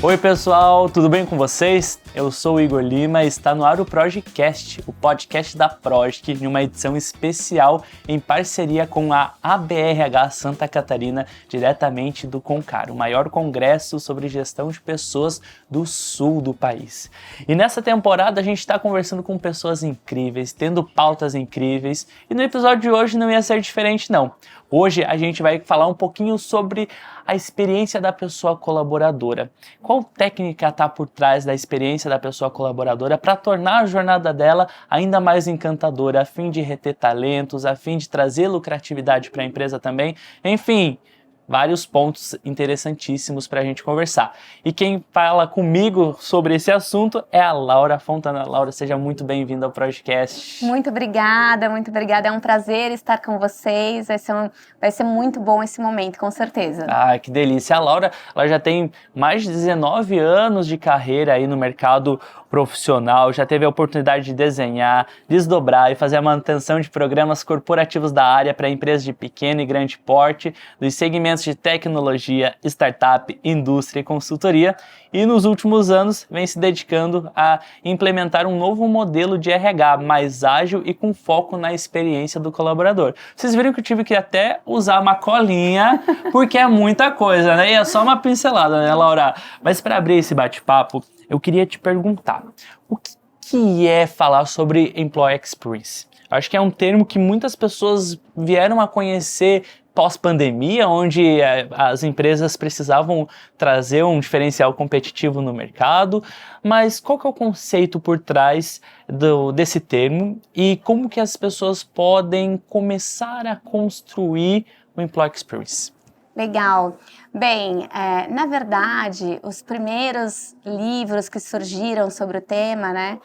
Oi pessoal, tudo bem com vocês? Eu sou o Igor Lima e está no ar o Projecast, o podcast da Projic, em uma edição especial em parceria com a ABRH Santa Catarina, diretamente do Concar, o maior congresso sobre gestão de pessoas do sul do país. E nessa temporada a gente está conversando com pessoas incríveis, tendo pautas incríveis, e no episódio de hoje não ia ser diferente não. Hoje a gente vai falar um pouquinho sobre a experiência da pessoa colaboradora. Qual técnica está por trás da experiência da pessoa colaboradora para tornar a jornada dela ainda mais encantadora, a fim de reter talentos, a fim de trazer lucratividade para a empresa também, enfim, vários pontos interessantíssimos para a gente conversar. E quem fala comigo sobre esse assunto é a Laura Fontana. Laura, seja muito bem-vinda ao podcast. Muito obrigada, muito obrigada. É um prazer estar com vocês. Vai ser muito bom esse momento, com certeza. Ah, que delícia. A Laura, ela já tem mais de 19 anos de carreira aí no mercado profissional, já teve a oportunidade de desenhar, desdobrar e fazer a manutenção de programas corporativos da área para empresas de pequeno e grande porte, dos segmentos de tecnologia, startup, indústria e consultoria, e nos últimos anos vem se dedicando a implementar um novo modelo de RH mais ágil e com foco na experiência do colaborador. Vocês viram que eu tive que até usar uma colinha, porque é muita coisa, né? E é só uma pincelada, né, Laura? Mas para abrir esse bate-papo, eu queria te perguntar, o que é falar sobre Employee Experience? Acho que é um termo que muitas pessoas vieram a conhecer pós-pandemia, onde as empresas precisavam trazer um diferencial competitivo no mercado, mas qual que é o conceito por trás desse termo e como que as pessoas podem começar a construir o Employee Experience? Legal. Bem, na verdade, os primeiros livros que surgiram sobre o tema, né,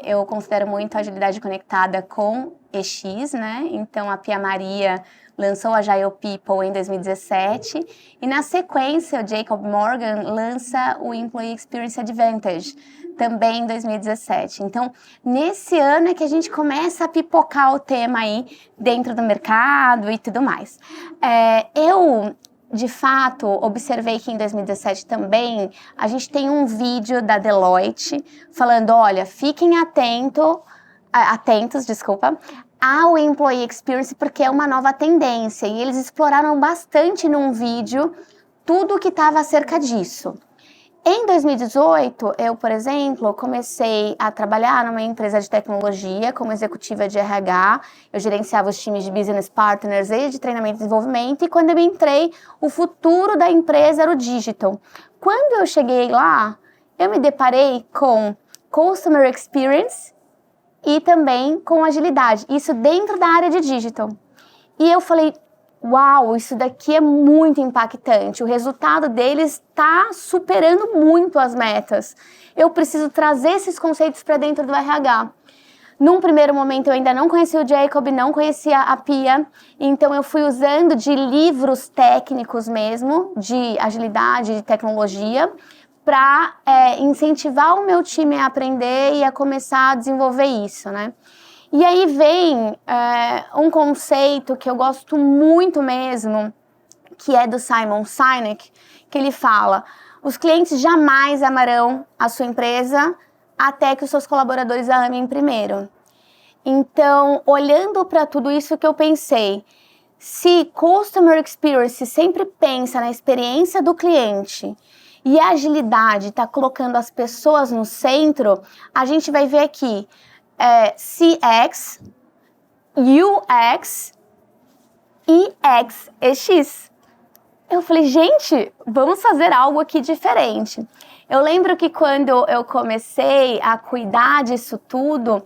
eu considero muito a agilidade conectada com EX, né? Então, a Pia Maria lançou a Agile People em 2017 e, na sequência, o Jacob Morgan lança o Employee Experience Advantage, também em 2017. Então, nesse ano é que a gente começa a pipocar o tema aí dentro do mercado e tudo mais. Eu, de fato, observei que em 2017 também a gente tem um vídeo da Deloitte falando, olha, fiquem atentos, ao Employee Experience, porque é uma nova tendência. E eles exploraram bastante num vídeo tudo o que estava acerca disso. Em 2018, eu, por exemplo, comecei a trabalhar numa empresa de tecnologia como executiva de RH. Eu gerenciava os times de business partners e de treinamento e desenvolvimento. E quando eu entrei, o futuro da empresa era o digital. Quando eu cheguei lá, eu me deparei com Customer Experience e também com agilidade. Isso dentro da área de digital. E eu falei, uau, isso daqui é muito impactante. O resultado deles está superando muito as metas. Eu preciso trazer esses conceitos para dentro do RH. Num primeiro momento, eu ainda não conhecia o Jacob, não conhecia a Pia. Então, eu fui usando de livros técnicos mesmo, de agilidade, de tecnologia, para incentivar o meu time a aprender e a começar a desenvolver isso, né? E aí vem um conceito que eu gosto muito mesmo, que é do Simon Sinek, que ele fala, os clientes jamais amarão a sua empresa até que os seus colaboradores a amem primeiro. Então, olhando para tudo isso que eu pensei, se Customer Experience sempre pensa na experiência do cliente e a agilidade está colocando as pessoas no centro, a gente vai ver aqui CX, UX, EX, EX. Eu falei, gente, vamos fazer algo aqui diferente. Eu lembro que quando eu comecei a cuidar disso tudo,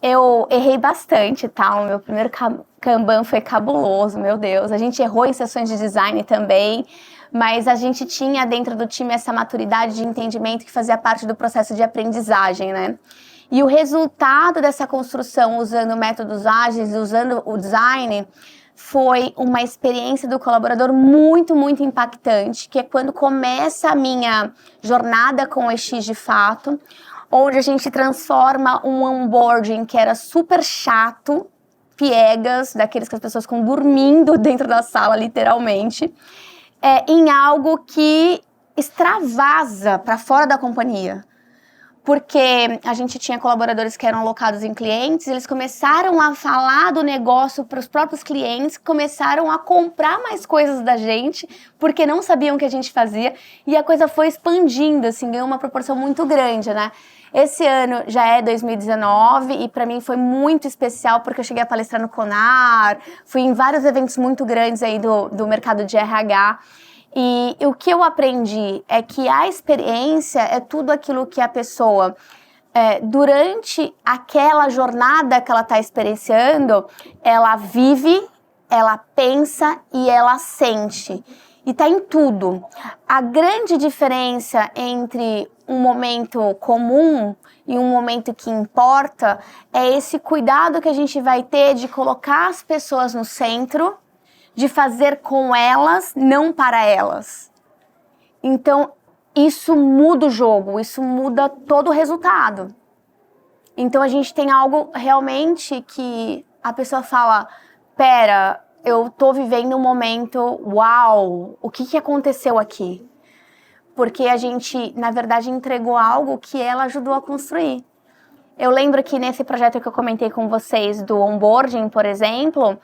eu errei bastante, tá? O meu primeiro Kanban foi cabuloso, meu Deus. A gente errou em sessões de design também, mas a gente tinha dentro do time essa maturidade de entendimento que fazia parte do processo de aprendizagem, né? E o resultado dessa construção usando métodos ágeis, usando o design, foi uma experiência do colaborador muito, muito impactante, que é quando começa a minha jornada com o EX de fato, onde a gente transforma um onboarding que era super chato, piegas, daqueles que as pessoas ficam dormindo dentro da sala, literalmente, em algo que extravasa para fora da companhia. Porque a gente tinha colaboradores que eram alocados em clientes, eles começaram a falar do negócio para os próprios clientes, começaram a comprar mais coisas da gente, porque não sabiam o que a gente fazia, e a coisa foi expandindo, assim, ganhou uma proporção muito grande, né? Esse ano já é 2019 e para mim foi muito especial porque eu cheguei a palestrar no CONAR, fui em vários eventos muito grandes aí do mercado de RH. E o que eu aprendi é que a experiência é tudo aquilo que a pessoa, durante aquela jornada que ela está experienciando, ela vive, ela pensa e ela sente. E tá em tudo. A grande diferença entre um momento comum e um momento que importa é esse cuidado que a gente vai ter de colocar as pessoas no centro, de fazer com elas, não para elas. Então, isso muda o jogo, isso muda todo o resultado. Então, a gente tem algo realmente que a pessoa fala, pera, eu tô vivendo um momento, uau, o que aconteceu aqui? Porque a gente, na verdade, entregou algo que ela ajudou a construir. Eu lembro que nesse projeto que eu comentei com vocês do onboarding, por exemplo,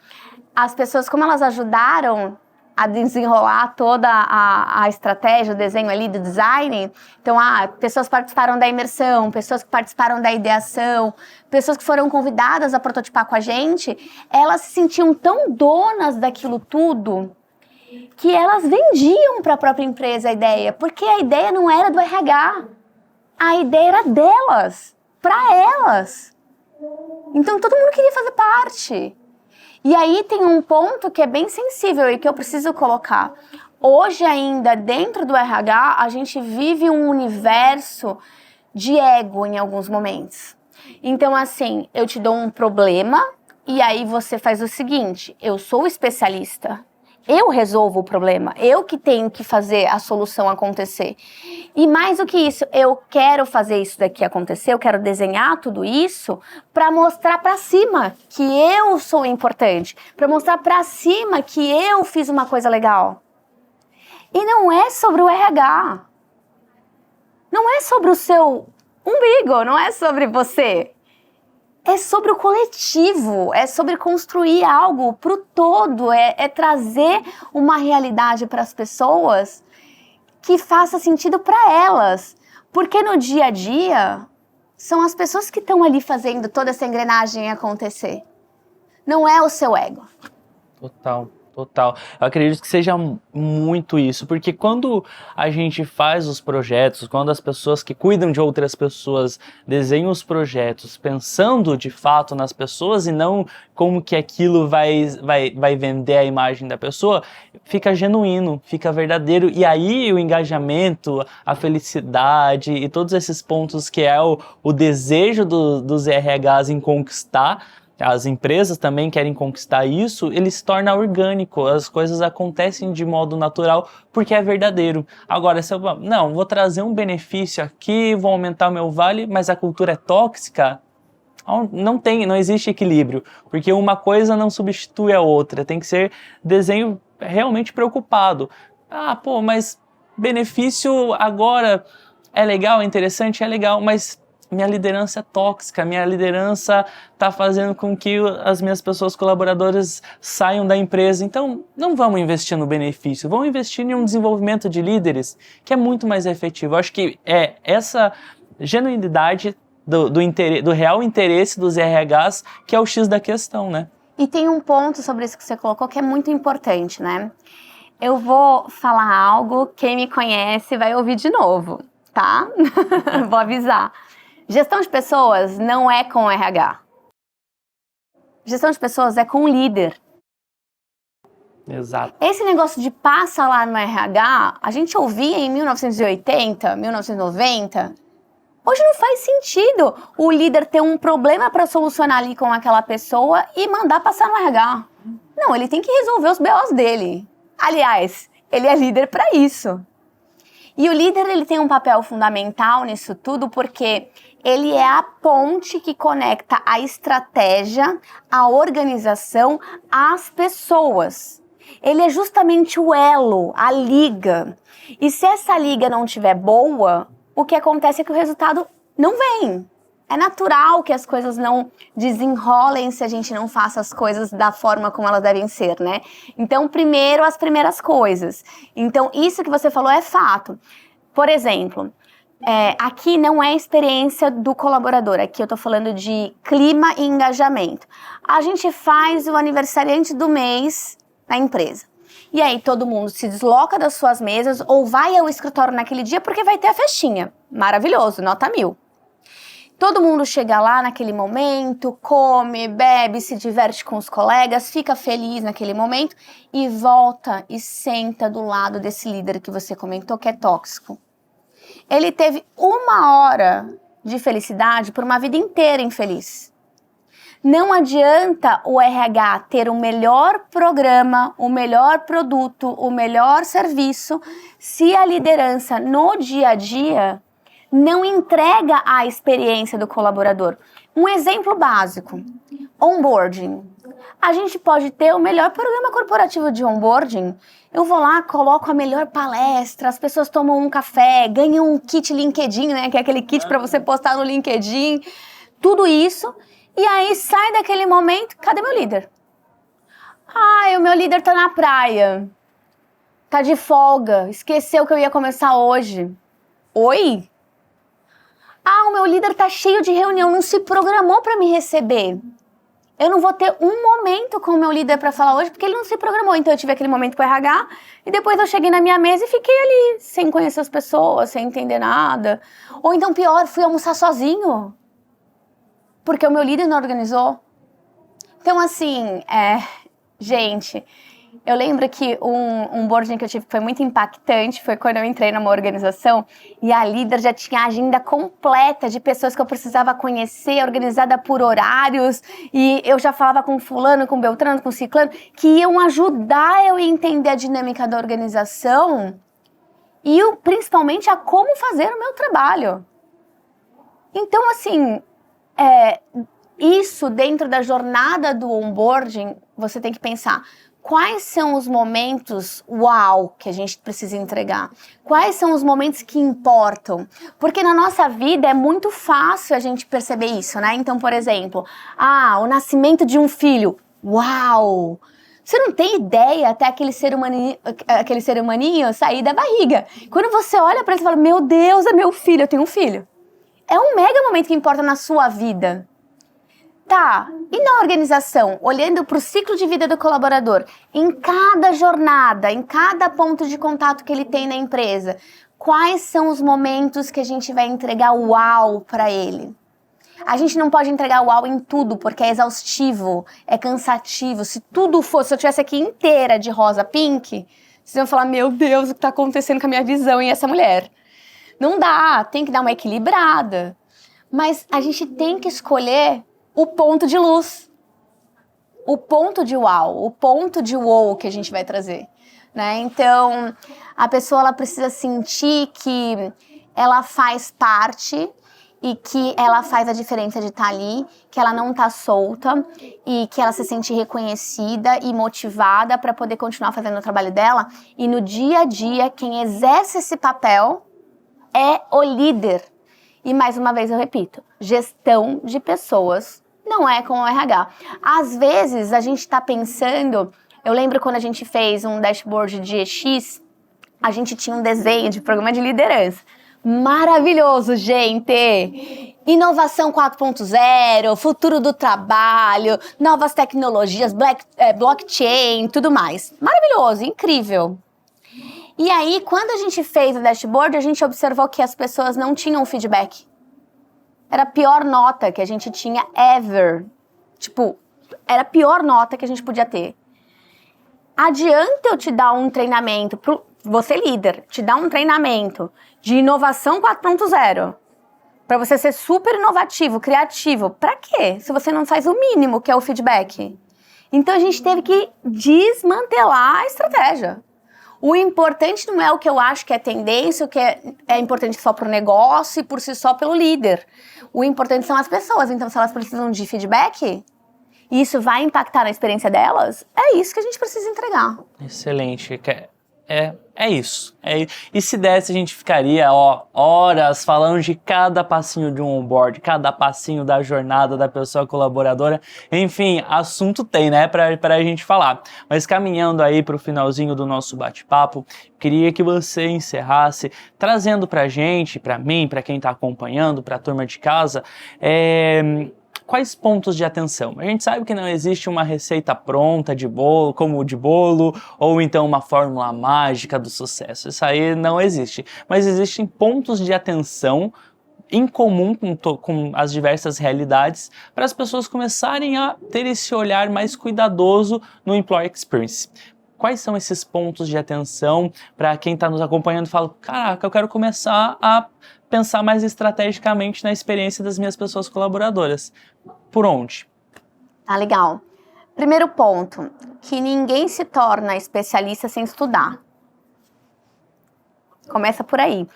as pessoas, como elas ajudaram a desenrolar toda a estratégia, o desenho ali do design, então, pessoas participaram da imersão, pessoas que participaram da ideação, pessoas que foram convidadas a prototipar com a gente, elas se sentiam tão donas daquilo tudo que elas vendiam para a própria empresa a ideia, porque a ideia não era do RH, a ideia era delas, para elas. Então, todo mundo queria fazer parte. E aí tem um ponto que é bem sensível e que eu preciso colocar. Hoje ainda, dentro do RH, a gente vive um universo de ego em alguns momentos. Então, assim, eu te dou um problema e aí você faz o seguinte, eu sou o especialista, eu resolvo o problema, eu que tenho que fazer a solução acontecer. E mais do que isso, eu quero fazer isso daqui acontecer, eu quero desenhar tudo isso para mostrar para cima que eu sou importante, para mostrar para cima que eu fiz uma coisa legal. E não é sobre o RH, não é sobre o seu umbigo, não é sobre você. É sobre o coletivo, é sobre construir algo para o todo, é trazer uma realidade para as pessoas que faça sentido para elas. Porque no dia a dia, são as pessoas que estão ali fazendo toda essa engrenagem acontecer. Não é o seu ego. Total. Total. Eu acredito que seja muito isso, porque quando a gente faz os projetos, quando as pessoas que cuidam de outras pessoas desenham os projetos pensando de fato nas pessoas e não como que aquilo vai vender a imagem da pessoa, fica genuíno, fica verdadeiro. E aí o engajamento, a felicidade e todos esses pontos que é o desejo dos RHs em conquistar, as empresas também querem conquistar isso, ele se torna orgânico, as coisas acontecem de modo natural porque é verdadeiro. Agora, se eu vou trazer um benefício aqui, vou aumentar o meu vale, mas a cultura é tóxica, não existe equilíbrio, porque uma coisa não substitui a outra, tem que ser desenho realmente preocupado. Mas benefício agora é legal, é interessante, é legal, mas minha liderança é tóxica, minha liderança está fazendo com que as minhas pessoas colaboradoras saiam da empresa. Então, não vamos investir no benefício, vamos investir em um desenvolvimento de líderes que é muito mais efetivo. Eu acho que é essa genuinidade do real interesse dos RHs que é o X da questão, né? E tem um ponto sobre isso que você colocou que é muito importante, né? Eu vou falar algo, quem me conhece vai ouvir de novo, tá? Vou avisar. Gestão de pessoas não é com o RH. Gestão de pessoas é com o líder. Exato. Esse negócio de passa lá no RH, a gente ouvia em 1980, 1990. Hoje não faz sentido o líder ter um problema para solucionar ali com aquela pessoa e mandar passar no RH. Não, ele tem que resolver os BOs dele. Aliás, ele é líder para isso. E o líder, ele tem um papel fundamental nisso tudo porque ele é a ponte que conecta a estratégia, a organização às pessoas. Ele é justamente o elo, a liga. E se essa liga não estiver boa, o que acontece é que o resultado não vem. É natural que as coisas não desenrolem se a gente não faça as coisas da forma como elas devem ser, né? Então, primeiro, as primeiras coisas. Então, isso que você falou é fato. Por exemplo, aqui não é experiência do colaborador, aqui eu tô falando de clima e engajamento. A gente faz o aniversariante do mês na empresa. E aí todo mundo se desloca das suas mesas ou vai ao escritório naquele dia porque vai ter a festinha. Maravilhoso, nota 1000. Todo mundo chega lá naquele momento, come, bebe, se diverte com os colegas, fica feliz naquele momento e volta e senta do lado desse líder que você comentou que é tóxico. Ele teve 1 hora de felicidade por uma vida inteira infeliz. Não adianta o RH ter o melhor programa, o melhor produto, o melhor serviço, se a liderança no dia a dia não entrega a experiência do colaborador. Um exemplo básico, onboarding. A gente pode ter o melhor programa corporativo de onboarding. Eu vou lá, coloco a melhor palestra, as pessoas tomam um café, ganham um kit LinkedIn, né? Que é aquele kit para você postar no LinkedIn. Tudo isso. E aí sai daquele momento, cadê meu líder? O meu líder tá na praia. Tá de folga. Esqueceu que eu ia começar hoje. Oi? O meu líder tá cheio de reunião, não se programou para me receber. Eu não vou ter um momento com o meu líder para falar hoje, porque ele não se programou. Então eu tive aquele momento com o RH, e depois eu cheguei na minha mesa e fiquei ali, sem conhecer as pessoas, sem entender nada. Ou então pior, fui almoçar sozinho, porque o meu líder não organizou. Então assim, gente, eu lembro que um boarding que eu tive que foi muito impactante foi quando eu entrei numa organização e a líder já tinha a agenda completa de pessoas que eu precisava conhecer, organizada por horários, e eu já falava com fulano, com beltrano, com ciclano, que iam ajudar eu a entender a dinâmica da organização e principalmente a como fazer o meu trabalho. Então, assim, isso dentro da jornada do onboarding, você tem que pensar: quais são os momentos uau que a gente precisa entregar? Quais são os momentos que importam? Porque na nossa vida é muito fácil a gente perceber isso, né? Então, por exemplo, o nascimento de um filho. Uau! Você não tem ideia até aquele ser humaninho sair da barriga. Quando você olha para ele e fala: meu Deus, é meu filho, eu tenho um filho. É um mega momento que importa na sua vida. Tá, e na organização, olhando para o ciclo de vida do colaborador, em cada jornada, em cada ponto de contato que ele tem na empresa, quais são os momentos que a gente vai entregar uau para ele? A gente não pode entregar uau em tudo, porque é exaustivo, é cansativo. Se tudo fosse, se eu tivesse aqui inteira de rosa pink, vocês iam falar: meu Deus, o que está acontecendo com a minha visão e essa mulher? Não dá, tem que dar uma equilibrada. Mas a gente tem que escolher o ponto de luz, o ponto de uau, o ponto de wow que a gente vai trazer, né? Então, a pessoa ela precisa sentir que ela faz parte e que ela faz a diferença de estar ali, que ela não está solta e que ela se sente reconhecida e motivada para poder continuar fazendo o trabalho dela. E no dia a dia, quem exerce esse papel é o líder. E mais uma vez eu repito, gestão de pessoas não é com o RH. Às vezes a gente está pensando, eu lembro quando a gente fez um dashboard de EX, a gente tinha um desenho de programa de liderança. Maravilhoso, gente! Inovação 4.0, futuro do trabalho, novas tecnologias, blockchain, tudo mais. Maravilhoso, incrível. E aí, quando a gente fez o dashboard, a gente observou que as pessoas não tinham feedback. Era a pior nota que a gente tinha ever. Tipo, era a pior nota que a gente podia ter. Adianta eu te dar um treinamento, você líder, te dar um treinamento de inovação 4.0, para você ser super inovativo, criativo. Pra quê? Se você não faz o mínimo, que é o feedback. Então a gente teve que desmantelar a estratégia. O importante não é o que eu acho que é tendência, o que é importante só para o negócio e por si só pelo líder. O importante são as pessoas. Então, se elas precisam de feedback, e isso vai impactar na experiência delas, é isso que a gente precisa entregar. Excelente. É isso. E se desse, a gente ficaria horas falando de cada passinho de um onboard, cada passinho da jornada da pessoa colaboradora. Enfim, assunto tem, né, pra gente falar. Mas caminhando aí pro finalzinho do nosso bate-papo, queria que você encerrasse trazendo pra gente, pra mim, pra quem tá acompanhando, pra turma de casa, quais pontos de atenção? A gente sabe que não existe uma receita pronta de bolo, como de bolo, ou então uma fórmula mágica do sucesso. Isso aí não existe. Mas existem pontos de atenção em comum com as diversas realidades para as pessoas começarem a ter esse olhar mais cuidadoso no Employee Experience. Quais são esses pontos de atenção para quem está nos acompanhando e fala, caraca, eu quero começar a pensar mais estrategicamente na experiência das minhas pessoas colaboradoras? Por onde? Tá legal. Primeiro ponto, que ninguém se torna especialista sem estudar. Começa por aí.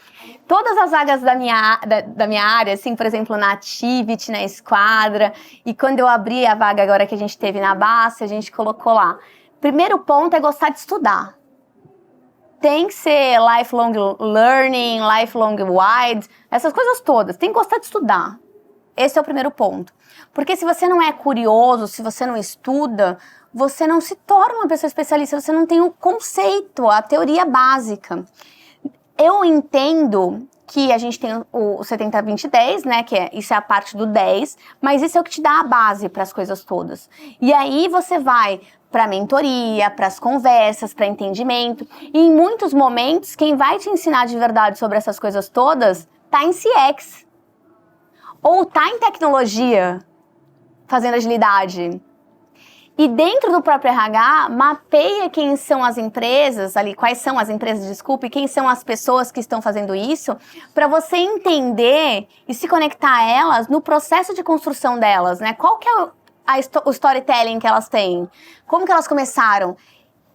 Todas as vagas da minha área, assim, por exemplo, na Activity, na Esquadra, e quando eu abri a vaga agora que a gente teve na Basta, a gente colocou lá. Primeiro ponto é gostar de estudar. Tem que ser lifelong learning, lifelong wide, essas coisas todas. Tem que gostar de estudar. Esse é o primeiro ponto. Porque se você não é curioso, se você não estuda, você não se torna uma pessoa especialista, você não tem o conceito, a teoria básica. Eu entendo que a gente tem o 70-20-10, né, isso é a parte do 10, mas isso é o que te dá a base para as coisas todas. E aí você vai para mentoria, para as conversas, para entendimento. E em muitos momentos, quem vai te ensinar de verdade sobre essas coisas todas tá em CX. Ou tá em tecnologia, fazendo agilidade. E dentro do próprio RH, mapeia quem são as empresas, ali, quais são as empresas, desculpe, quem são as pessoas que estão fazendo isso, para você entender e se conectar a elas no processo de construção delas, né? Qual que é o storytelling que elas têm? Como que elas começaram?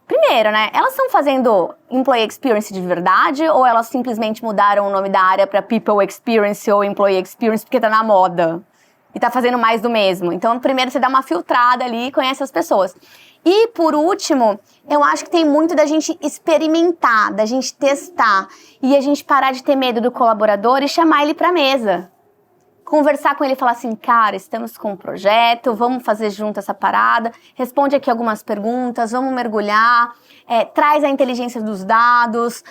Primeiro, né? Elas estão fazendo Employee Experience de verdade ou elas simplesmente mudaram o nome da área para People Experience ou Employee Experience porque tá na moda e tá fazendo mais do mesmo? Então, primeiro você dá uma filtrada ali e conhece as pessoas. E, por último, eu acho que tem muito da gente experimentar, da gente testar e a gente parar de ter medo do colaborador e chamar ele pra mesa. Conversar com ele e falar assim, cara, estamos com um projeto, vamos fazer junto essa parada, responde aqui algumas perguntas, vamos mergulhar, traz a inteligência dos dados,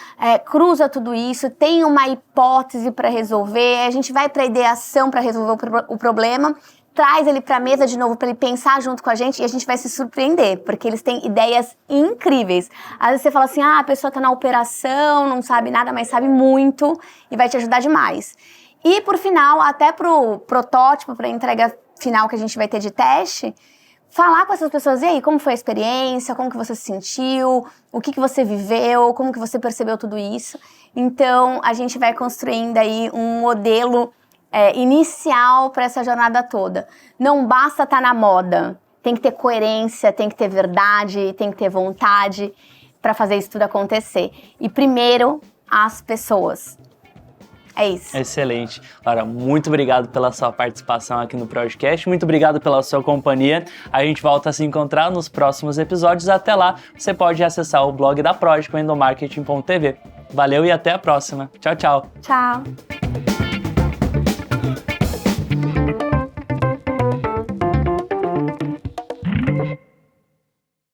cruza tudo isso, tem uma hipótese para resolver, a gente vai para a ideação para resolver o problema, traz ele para a mesa de novo para ele pensar junto com a gente e a gente vai se surpreender, porque eles têm ideias incríveis. Às vezes você fala assim, a pessoa está na operação, não sabe nada, mas sabe muito e vai te ajudar demais. E por final, até pro protótipo, pra entrega final que a gente vai ter de teste, falar com essas pessoas, e aí, como foi a experiência, como que você se sentiu, o que você viveu, como que você percebeu tudo isso. Então, a gente vai construindo aí um modelo inicial para essa jornada toda. Não basta estar na moda, tem que ter coerência, tem que ter verdade, tem que ter vontade para fazer isso tudo acontecer. E primeiro, as pessoas. É isso. Excelente. Laura, muito obrigado pela sua participação aqui no podcast, muito obrigado pela sua companhia. A gente volta a se encontrar nos próximos episódios. Até lá, você pode acessar o blog da Prodigy, endomarketing.tv. Valeu e até a próxima. Tchau, tchau. Tchau.